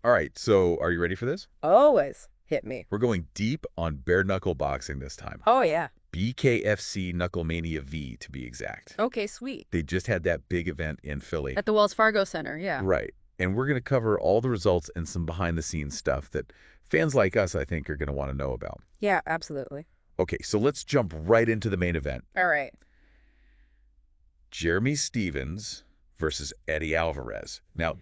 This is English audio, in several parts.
All right, so are you ready for this? Always hit me. We're going deep on bare knuckle boxing this time. Oh, yeah. BKFC Knucklemania V, to be exact. Okay, sweet. They just had that big event in Philly. At the Wells Fargo Center, yeah. Right. And we're going to cover all the results and some behind-the-scenes stuff that fans like us, I think, are going to want to know about. Yeah, absolutely. Okay, so let's jump right into the main event. All right. Jeremy Stephens versus Eddie Alvarez. Now,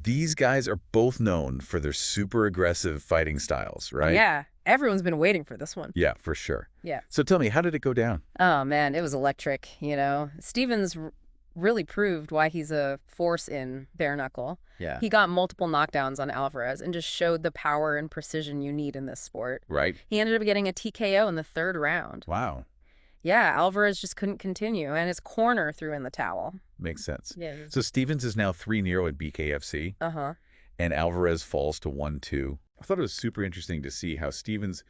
these guys are both known for their super aggressive fighting styles, right? Yeah, everyone's been waiting for this one. Yeah, for sure. Yeah. So tell me, how did it go down? Oh, man, it was electric, Stevens really proved why he's a force in bare knuckle. Yeah. He got multiple knockdowns on Alvarez and just showed the power and precision you need in this sport. Right. He ended up getting a TKO in the third round. Wow. Yeah, Alvarez just couldn't continue, and his corner threw in the towel. Makes sense. Yeah. So Stephens is now 3-0 at BKFC, Uh-huh. and Alvarez falls to 1-2. I thought it was super interesting to see how Stephens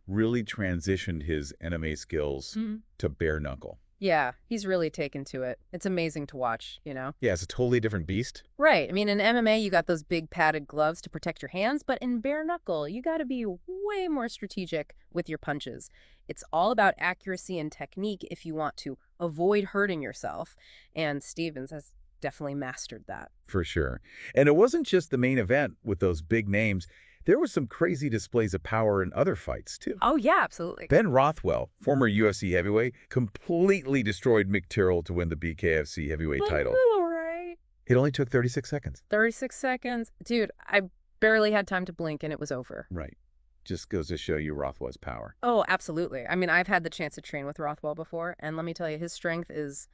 really transitioned his MMA skills to bare knuckle. Yeah, he's really taken to it. It's amazing to watch, Yeah, it's a totally different beast. Right. I mean, in MMA, you got those big padded gloves to protect your hands, but in bare knuckle, you got to be way more strategic with your punches. It's all about accuracy and technique if you want to avoid hurting yourself, and Stevens has definitely mastered that. For sure. And it wasn't just the main event with those big names. There were some crazy displays of power in other fights, too. Oh, yeah, absolutely. Ben Rothwell, former UFC heavyweight, completely destroyed Mick Tyrrell to win the BKFC heavyweight title. All right. It only took 36 seconds. 36 seconds. Dude, I barely had time to blink and it was over. Right. Just goes to show you Rothwell's power. Oh, absolutely. I mean, I've had the chance to train with Rothwell before, and let me tell you, his strength is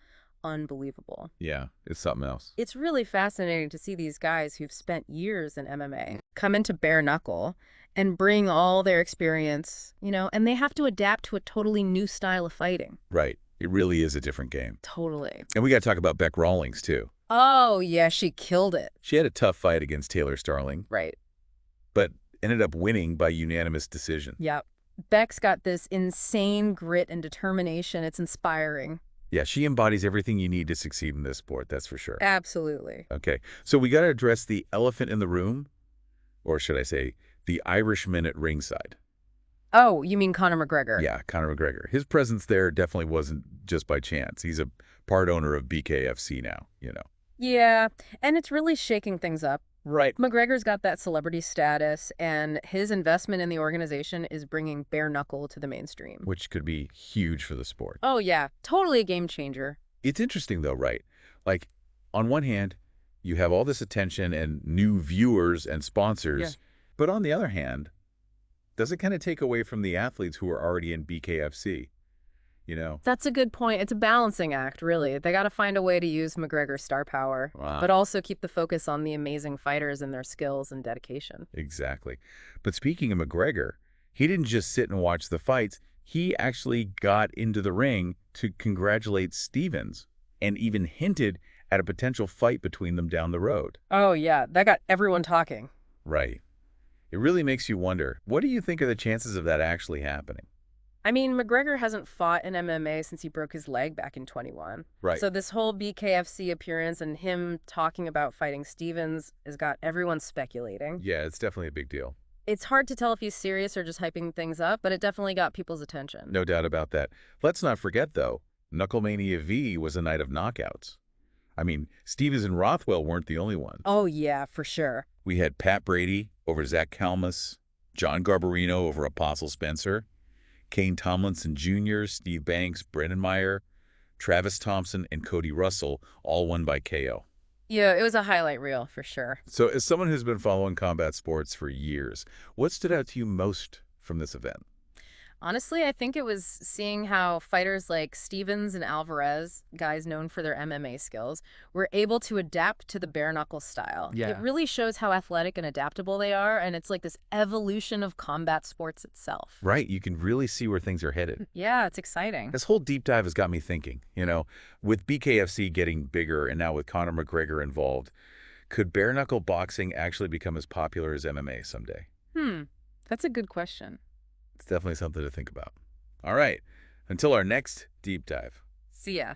unbelievable. Yeah, it's something else. It's really fascinating to see these guys who've spent years in MMA come into bare knuckle and bring all their experience, and they have to adapt to a totally new style of fighting. Right. It really is a different game. Totally. And we got to talk about Beck Rawlings, too. Oh, yeah, she killed it. She had a tough fight against Taylor Starling. Right. But ended up winning by unanimous decision. Yep. Beck's got this insane grit and determination. It's inspiring. Yeah, she embodies everything you need to succeed in this sport, that's for sure. Absolutely. Okay, so we got to address the elephant in the room, or should I say, the Irishman at ringside. Oh, you mean Conor McGregor? Yeah, Conor McGregor. His presence there definitely wasn't just by chance. He's a part owner of BKFC now, Yeah, and it's really shaking things up. Right. McGregor's got that celebrity status, and his investment in the organization is bringing bare knuckle to the mainstream. Which could be huge for the sport. Oh, yeah. Totally a game changer. It's interesting, though, right? Like, on one hand, you have all this attention and new viewers and sponsors. Yeah. But on the other hand, does it kind of take away from the athletes who are already in BKFC? That's a good point. It's a balancing act, really. They got to find a way to use McGregor's star power, Wow. but also keep the focus on the amazing fighters and their skills and dedication. Exactly. But speaking of McGregor, he didn't just sit and watch the fights. He actually got into the ring to congratulate Stephens and even hinted at a potential fight between them down the road. Oh, yeah. That got everyone talking. Right. It really makes you wonder, what do you think are the chances of that actually happening? I mean, McGregor hasn't fought in MMA since he broke his leg back in 21. Right. So this whole BKFC appearance and him talking about fighting Stevens has got everyone speculating. Yeah, it's definitely a big deal. It's hard to tell if he's serious or just hyping things up, but it definitely got people's attention. No doubt about that. Let's not forget, though, Knucklemania V was a night of knockouts. I mean, Stevens and Rothwell weren't the only ones. Oh, yeah, for sure. We had Pat Brady over Zach Kalmus, John Garbarino over Apostle Spencer, Kane Tomlinson Jr., Steve Banks, Brendan Meyer, Travis Thompson, and Cody Russell, all won by KO. Yeah, it was a highlight reel for sure. So as someone who's been following combat sports for years, what stood out to you most from this event? Honestly, I think it was seeing how fighters like Stevens and Alvarez, guys known for their MMA skills, were able to adapt to the bare knuckle style. Yeah. It really shows how athletic and adaptable they are, and it's like this evolution of combat sports itself. Right, you can really see where things are headed. Yeah, it's exciting. This whole deep dive has got me thinking, with BKFC getting bigger and now with Conor McGregor involved, could bare knuckle boxing actually become as popular as MMA someday? That's a good question. It's definitely something to think about. All right, until our next deep dive. See ya.